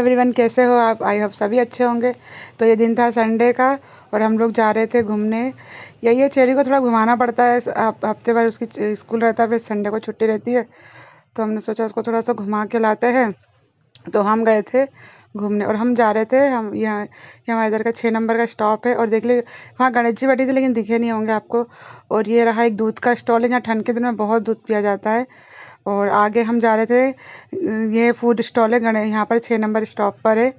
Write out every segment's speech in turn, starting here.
Everyone, कैसे हो आप? आई होप सभी अच्छे होंगे। तो ये दिन था संडे का और हम लोग जा रहे थे घूमने। यही है, चेरी को थोड़ा घुमाना पड़ता है। हफ्ते भर उसकी स्कूल रहता है, फिर संडे को छुट्टी रहती है। तो हमने सोचा उसको थोड़ा सा घुमा के लाते हैं। तो हम गए थे घूमने और हम जा रहे थे, हम यहाँ हमारे इधर का 6 नंबर का स्टॉप है। और देख ले, वहाँ गणेश जी बैठी थी लेकिन दिखे नहीं होंगे आपको। और ये रहा एक दूध का स्टॉल है, जहाँ ठंड के दिन में बहुत दूध पिया जाता है। और आगे हम जा रहे थे, ये फूड स्टॉल है गणे, यहाँ पर 6 नंबर स्टॉप पर है।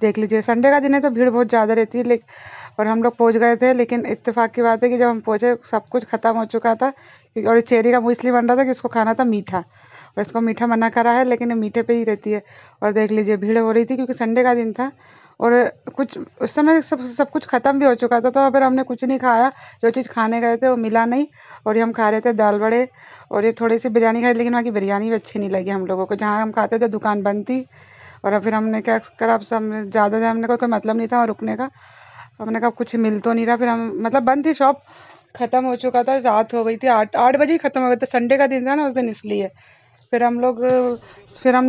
देख लीजिए, संडे का दिन है तो भीड़ बहुत ज़्यादा रहती है। लेकिन और हम लोग पहुँच गए थे, लेकिन इत्तेफाक की बात है कि जब हम पहुँचे सब कुछ ख़त्म हो चुका था। और चेरी का मुँह इसलिए बन रहा था कि इसको खाना था मीठा, और इसको मीठा मना करा है, लेकिन ये मीठे पे ही रहती है। और देख लीजिए, भीड़ हो रही थी क्योंकि संडे का दिन था। और कुछ उस समय सब कुछ ख़त्म भी हो चुका था। तो फिर हमने कुछ नहीं खाया, जो चीज़ खाने गए थे वो मिला नहीं। और ये हम खा रहे थे दाल बड़े, और ये थोड़ी सी बिरयानी खाई, लेकिन वहाँ की बिरयानी भी अच्छी नहीं लगी हम लोगों को। जहाँ हम खाते थे दुकान बंद थी। और फिर हमने क्या करा, अब सब ज़्यादा देर हमने कोई मतलब नहीं था वहाँ रुकने का। हमने कहा कुछ मिल तो नहीं रहा, फिर हम मतलब बंद थी शॉप, ख़त्म हो चुका था, रात हो गई थी, 8 बजे ही ख़त्म हो गया था। संडे का दिन था ना उस दिन, इसलिए फिर हम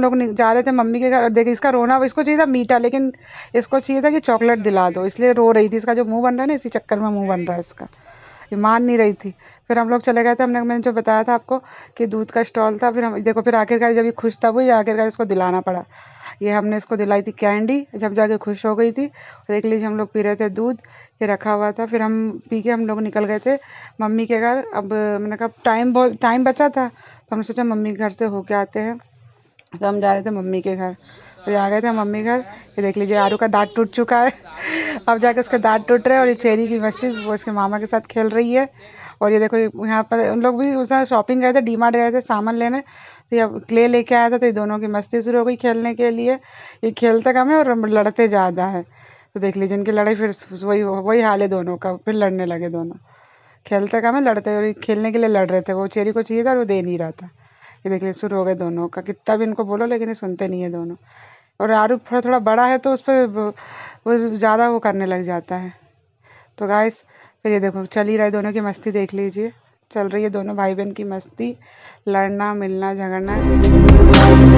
लोग जा रहे थे मम्मी के घर। देखिए इसका रोना, इसको चाहिए था मीठा, लेकिन इसको चाहिए था कि चॉकलेट दिला दो, इसलिए रो रही थी। इसका जो मुंह बन रहा है ना, इसी चक्कर में मुंह बन रहा है इसका, ये मान नहीं रही थी। फिर हम लोग चले गए थे, मैंने जो बताया था आपको कि दूध का स्टॉल था। फिर हम देखो, फिर आखिरकार जब ये खुश था, वो आखिरकार इसको दिलाना पड़ा। ये हमने इसको दिलाई थी कैंडी, जब जाके खुश हो गई थी। देख लीजिए, हम लोग पी रहे थे दूध, ये रखा हुआ था। फिर हम पी के हम लोग निकल गए थे मम्मी के घर। अब मैंने कहा बहुत टाइम बचा था, तो हमने सोचा मम्मी के घर से होके आते हैं। तो हम जा रहे थे मम्मी के घर, फिर आ गए थे मम्मी घर। ये देख लीजिए, आरू का दांत टूट चुका है। अब जाके उसके दांत टूट रहे हैं। और ये चेरी की मस्ती, वो इसके मामा के साथ खेल रही है। और ये देखो, यहाँ पर उन लोग भी उस शॉपिंग गए थे, डीमार्ट गए थे सामान लेने। तो ये क्ले लेके आया था, तो ये दोनों की मस्ती शुरू हो गई खेलने के लिए। ये खेलते कम है और लड़ते ज़्यादा है। तो देख लीजिए, इनकी लड़ाई फिर वही वही हाल है दोनों का, फिर लड़ने लगे दोनों। खेलते कम है, लड़ते, और ये खेलने के लिए लड़ रहे थे। वो चेरी को चाहिए था और वो दे नहीं रहा था। ये देख लीजिए, शुरू हो गए दोनों का। कितना भी इनको बोलो, लेकिन ये सुनते नहीं है दोनों। और आरू थोड़ा थोड़ा बड़ा है, तो उस पर वो ज़्यादा वो करने लग जाता है। तो गाइस, फिर ये देखो चल ही रहा है दोनों की मस्ती, देख लीजिए चल रही है दोनों भाई बहन की मस्ती, लड़ना मिलना झगड़ना।